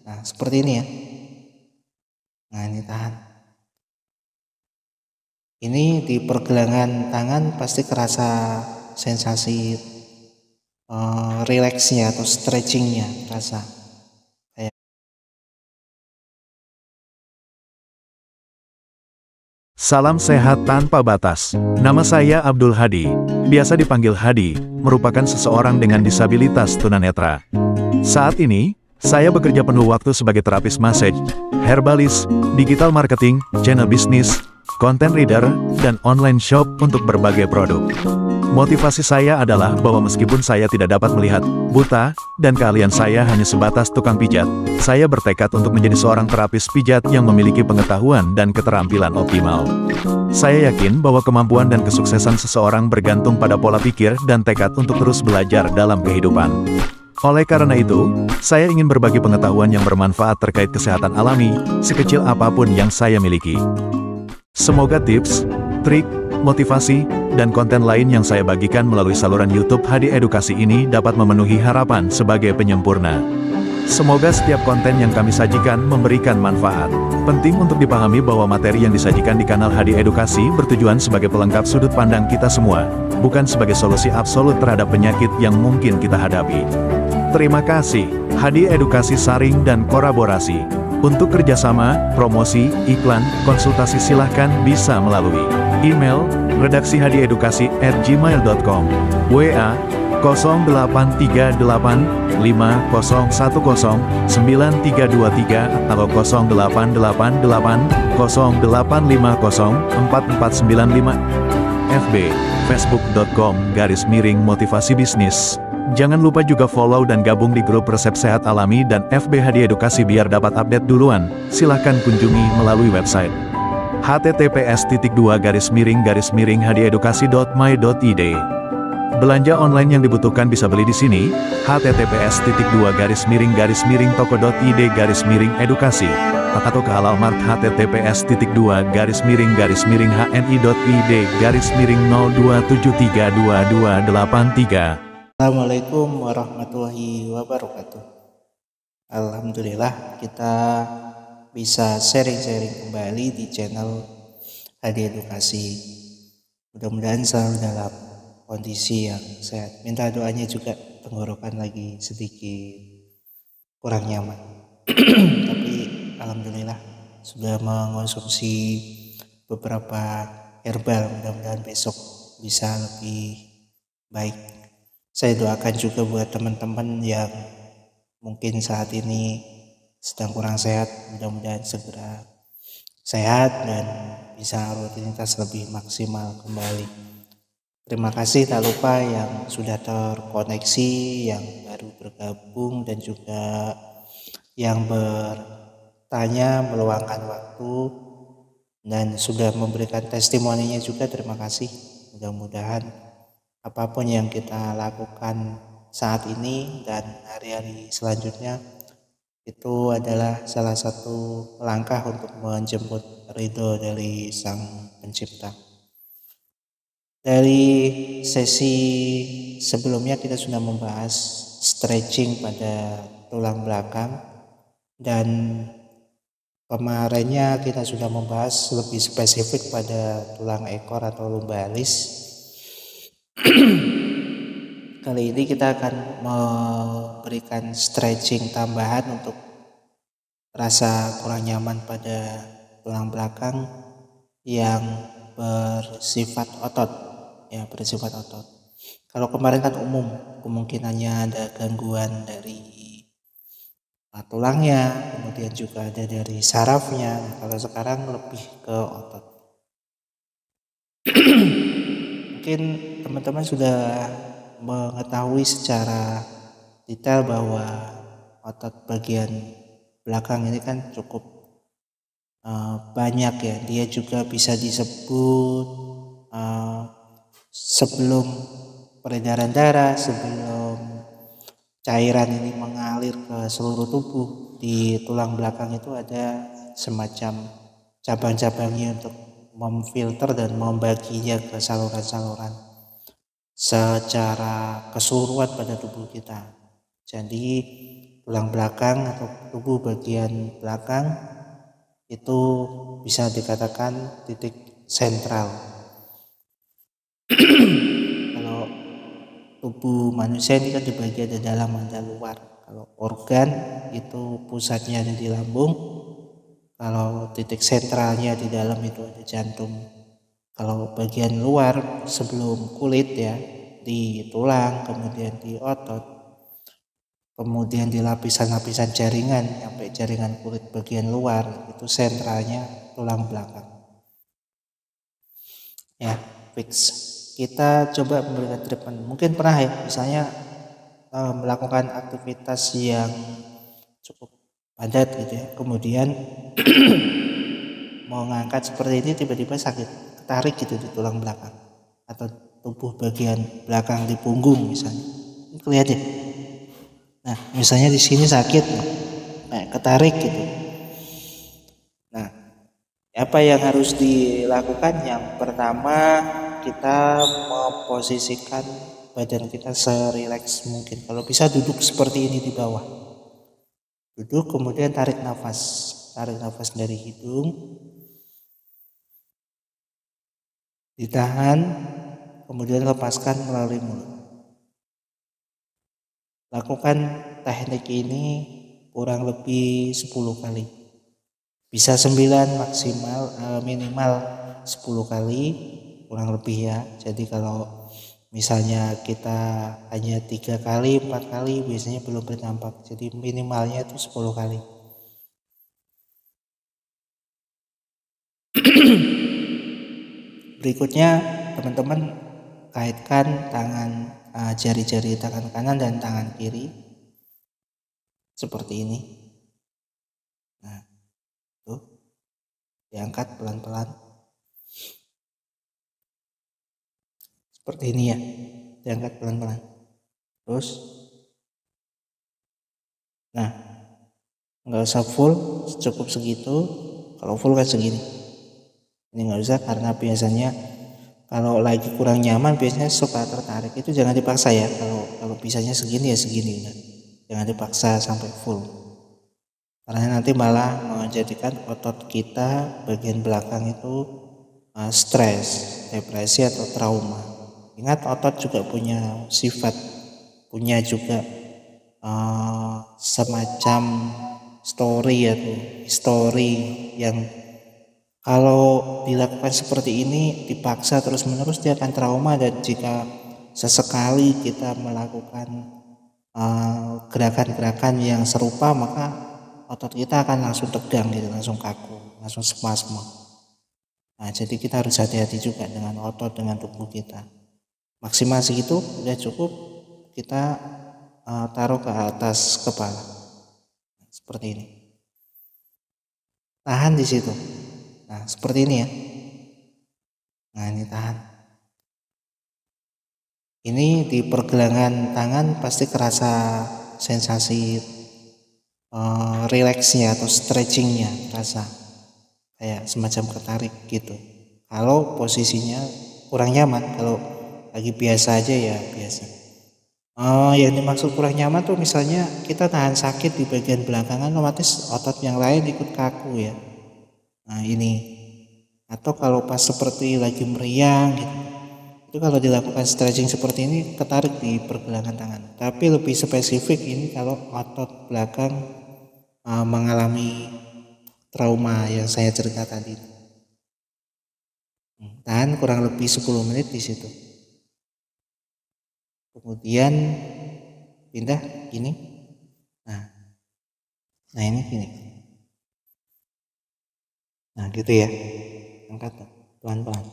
Nah, seperti ini ya. Nah, ini tahan. Ini di pergelangan tangan pasti kerasa sensasi relaxnya atau stretchingnya terasa. Salam sehat tanpa batas. Nama saya Abdul Hadi, biasa dipanggil Hadi, merupakan seseorang dengan disabilitas tunanetra. Saat ini, saya bekerja penuh waktu sebagai terapis massage, herbalis, digital marketing, channel bisnis, content reader, dan online shop untuk berbagai produk. Motivasi saya adalah bahwa meskipun saya tidak dapat melihat, buta, dan keahlian saya hanya sebatas tukang pijat, saya bertekad untuk menjadi seorang terapis pijat yang memiliki pengetahuan dan keterampilan optimal. Saya yakin bahwa kemampuan dan kesuksesan seseorang bergantung pada pola pikir dan tekad untuk terus belajar dalam kehidupan. Oleh karena itu, saya ingin berbagi pengetahuan yang bermanfaat terkait kesehatan alami, sekecil apapun yang saya miliki. Semoga tips, trik, motivasi, dan konten lain yang saya bagikan melalui saluran YouTube Hadi Edukasi ini dapat memenuhi harapan sebagai penyempurna. Semoga setiap konten yang kami sajikan memberikan manfaat. Penting untuk dipahami bahwa materi yang disajikan di kanal Hadi Edukasi bertujuan sebagai pelengkap sudut pandang kita semua, bukan sebagai solusi absolut terhadap penyakit yang mungkin kita hadapi. Terima kasih. Hadi Edukasi saring dan kolaborasi. Untuk kerjasama, promosi, iklan, konsultasi silahkan bisa melalui email redaksihadiedukasi@gmail.com, WA 083850109323 atau 088808504495, FB facebook.com/motivasi bisnis. Jangan lupa juga follow dan gabung di grup Resep Sehat Alami dan FB Hadi Edukasi biar dapat update duluan. Silahkan kunjungi melalui website https://hadiedukasi.my.id. Belanja online yang dibutuhkan bisa beli di sini, https://toko.id/edukasi atau ke Halalmart https://hni.id/hni.id/02732283. Assalamualaikum warahmatullahi wabarakatuh. Alhamdulillah kita bisa sharing-sharing kembali di channel Hadi Edukasi. Mudah-mudahan selalu dalam kondisi yang sehat. Minta doanya juga, tenggorokan lagi sedikit kurang nyaman. Tapi alhamdulillah sudah mengonsumsi beberapa herbal, mudah-mudahan besok bisa lebih baik. Saya doakan juga buat teman-teman yang mungkin saat ini sedang kurang sehat, mudah-mudahan segera sehat dan bisa rutinitas lebih maksimal kembali. Terima kasih tak lupa yang sudah terkoneksi, yang baru bergabung, dan juga yang bertanya, meluangkan waktu, dan sudah memberikan testimoninya juga. Terima kasih. Mudah-mudahan apapun yang kita lakukan saat ini dan hari-hari selanjutnya itu adalah salah satu langkah untuk menjemput ridho dari Sang Pencipta. Dari sesi sebelumnya kita sudah membahas stretching pada tulang belakang, dan kemarinnya kita sudah membahas lebih spesifik pada tulang ekor atau lumbalis. Kali ini kita akan memberikan stretching tambahan untuk rasa kurang nyaman pada tulang belakang yang bersifat otot, ya, bersifat otot. Kalau kemarin kan umum, kemungkinannya ada gangguan dari tulangnya, kemudian juga ada dari sarafnya. Kalau sekarang lebih ke otot. Mungkin teman-teman sudah mengetahui secara detail bahwa otot bagian belakang ini kan cukup banyak ya. Dia juga bisa disebut sebelum peredaran darah, sebelum cairan ini mengalir ke seluruh tubuh, di tulang belakang itu ada semacam cabang-cabangnya untuk memfilter dan membaginya ke saluran-saluran secara keseluruhan pada tubuh kita. Jadi tulang belakang atau tubuh bagian belakang itu bisa dikatakan titik sentral. Kalau tubuh manusia ini kan dibagi ada dalam ada luar. Kalau organ itu pusatnya ada di lambung, kalau titik sentralnya di dalam itu ada jantung. Kalau bagian luar sebelum kulit ya, di tulang, kemudian di otot, kemudian di lapisan-lapisan jaringan sampai jaringan kulit bagian luar, itu sentralnya tulang belakang. Ya, fix. Kita coba memberikan treatment. Mungkin pernah ya, misalnya melakukan aktivitas yang cukup padat gitu ya, kemudian mau ngangkat seperti ini tiba-tiba sakit, ketarik gitu di tulang belakang atau tubuh bagian belakang di punggung misalnya, kelihatan. Nah, misalnya di sini sakit, kayak ketarik gitu. Nah, apa yang harus dilakukan? Yang pertama, kita memposisikan badan kita serileks mungkin. Kalau bisa duduk seperti ini di bawah. Duduk, kemudian tarik nafas. Tarik nafas dari hidung. Ditahan, kemudian lepaskan melalui mulut. Lakukan teknik ini kurang lebih 10 kali. Bisa 9 maksimal, minimal 10 kali kurang lebih ya. Jadi kalau misalnya kita hanya 3 kali 4 kali biasanya belum berdampak, jadi minimalnya itu 10 kali. Berikutnya teman-teman kaitkan tangan, jari-jari tangan kanan dan tangan kiri seperti ini. Nah, tuh diangkat pelan-pelan seperti ini ya, diangkat pelan-pelan. Terus, nah, nggak usah full, cukup segitu. Kalau full kan segini. Ini nggak usah karena biasanya kalau lagi kurang nyaman biasanya suka tertarik, itu jangan dipaksa ya. Kalau bisanya segini ya segini, kan? Jangan dipaksa sampai full. Karena nanti malah menjadikan otot kita bagian belakang itu stres, depresi atau trauma. Ingat, otot juga punya sifat, punya juga semacam story atau history yang kalau dilakukan seperti ini dipaksa terus-menerus dia akan trauma, dan jika sesekali kita melakukan gerakan-gerakan yang serupa maka otot kita akan langsung tegang gitu, langsung kaku, langsung spasme. Nah, jadi kita harus hati-hati juga dengan otot, dengan tubuh kita. Maksimal segitu udah cukup, kita taruh ke atas kepala seperti ini. Tahan di situ. Nah, seperti ini ya. Nah, ini tahan. Ini di pergelangan tangan pasti kerasa sensasi rileksnya atau stretchingnya, terasa kayak semacam ketarik gitu. Kalau posisinya kurang nyaman, kalau lagi biasa aja ya biasa. Yang dimaksud kurang nyaman tuh misalnya kita tahan sakit di bagian belakangan, otomatis otot yang lain ikut kaku ya. Nah, ini. Atau kalau pas seperti lagi meriang gitu, itu kalau dilakukan stretching seperti ini ketarik di pergelangan tangan. Tapi lebih spesifik ini kalau otot belakang mengalami trauma yang saya cerita tadi. Tahan kurang lebih 10 menit di situ. Kemudian pindah gini. Nah ini gini. Nah gitu ya. Angkat pelan-pelan.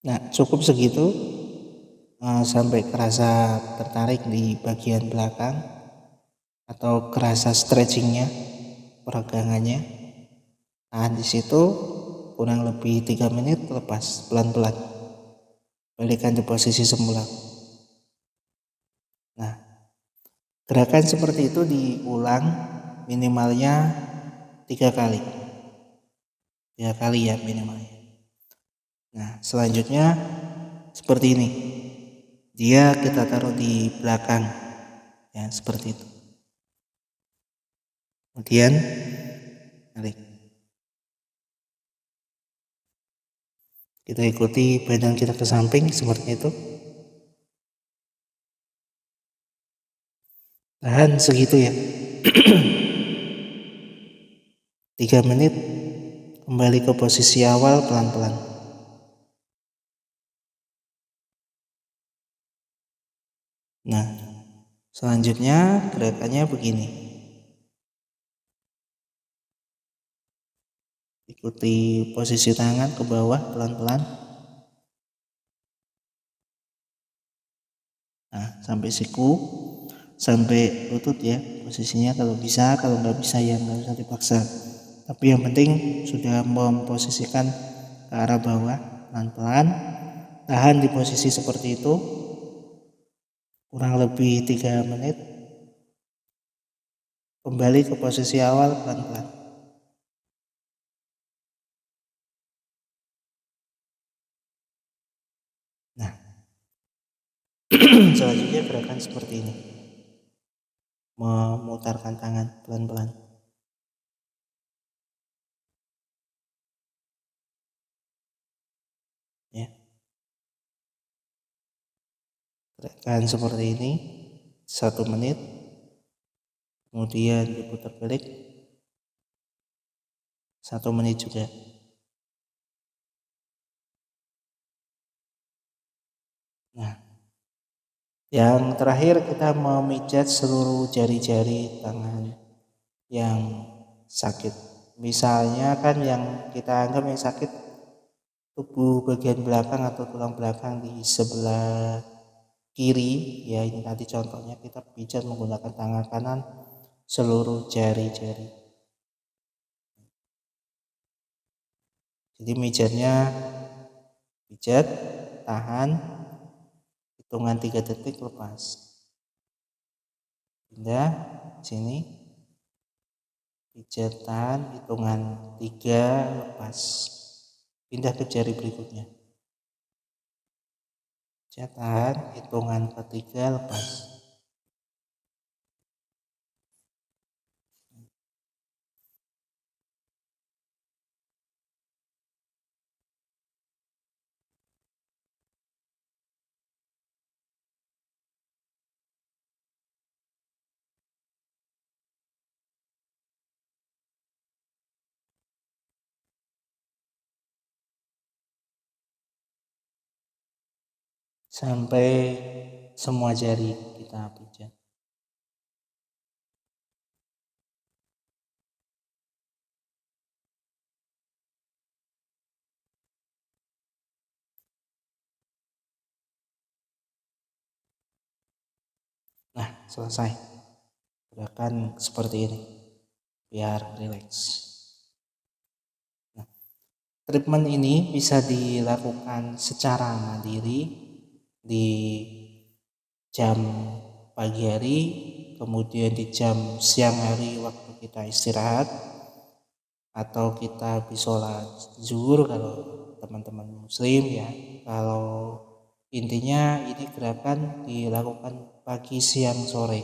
Nah, cukup segitu sampai kerasa tertarik di bagian belakang atau kerasa stretchingnya, peregangannya. Tahan di situ kurang lebih 3 menit, lepas pelan-pelan. Balikan di posisi semula. Nah, gerakan seperti itu diulang minimalnya 3 kali. 3 kali ya minimalnya. Nah, selanjutnya seperti ini. Dia kita taruh di belakang, ya seperti itu. Kemudian tarik. Kita ikuti badan kita ke samping seperti itu. Tahan segitu ya. 3 menit. Kembali ke posisi awal pelan-pelan. Nah, selanjutnya gerakannya begini. Ikuti posisi tangan ke bawah pelan-pelan. Nah, sampai siku, sampai lutut ya posisinya kalau bisa. Kalau nggak bisa ya nggak usah dipaksa. Tapi yang penting sudah memposisikan ke arah bawah pelan-pelan. Tahan di posisi seperti itu kurang lebih 3 menit. Kembali ke posisi awal pelan-pelan. Nah, selanjutnya gerakan seperti ini. Memutarkan tangan pelan-pelan. Ya. Gerakan seperti ini 1 menit. Kemudian diputar balik 1 menit juga. Nah, yang terakhir kita memijat seluruh jari-jari tangan yang sakit. Misalnya kan yang kita anggap yang sakit tubuh bagian belakang atau tulang belakang di sebelah kiri, ya ini tadi contohnya kita pijat menggunakan tangan kanan seluruh jari-jari. Jadi mijatnya pijat, tahan, hitungan 3 detik lepas. Pindah sini, pijat, tahan, hitungan 3 lepas. Pindah ke jari berikutnya. Pijat, tahan, hitungan ketiga lepas. Sampai semua jari kita pijat. Nah, selesai. Gerakan seperti ini biar rileks. Nah, treatment ini bisa dilakukan secara mandiri di jam pagi hari, kemudian di jam siang hari waktu kita istirahat, atau kita habis sholat zuhur kalau teman-teman muslim ya. Kalau intinya ini gerakan dilakukan pagi, siang, sore.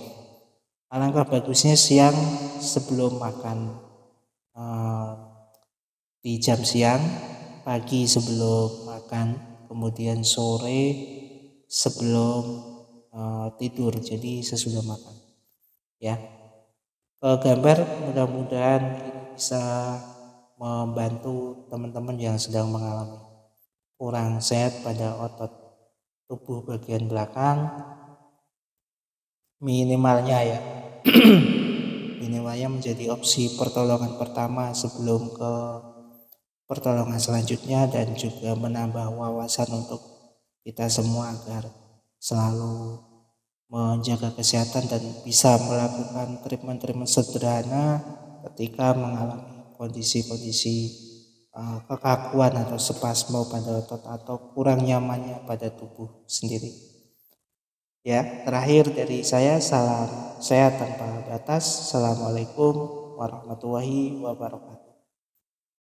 Alangkah bagusnya siang sebelum makan, di jam siang, pagi sebelum makan, kemudian sore sebelum tidur, jadi sesudah makan ya. Gambar mudah-mudahan ini bisa membantu teman-teman yang sedang mengalami kurang sehat pada otot tubuh bagian belakang. Minimalnya ya minimalnya menjadi opsi pertolongan pertama sebelum ke pertolongan selanjutnya, dan juga menambah wawasan untuk kita semua agar selalu menjaga kesehatan dan bisa melakukan treatment-treatment sederhana ketika mengalami kondisi-kondisi kekakuan atau spasme pada otot atau kurang nyamannya pada tubuh sendiri. Ya, terakhir dari saya, salam sehat tanpa batas. Assalamualaikum warahmatullahi wabarakatuh.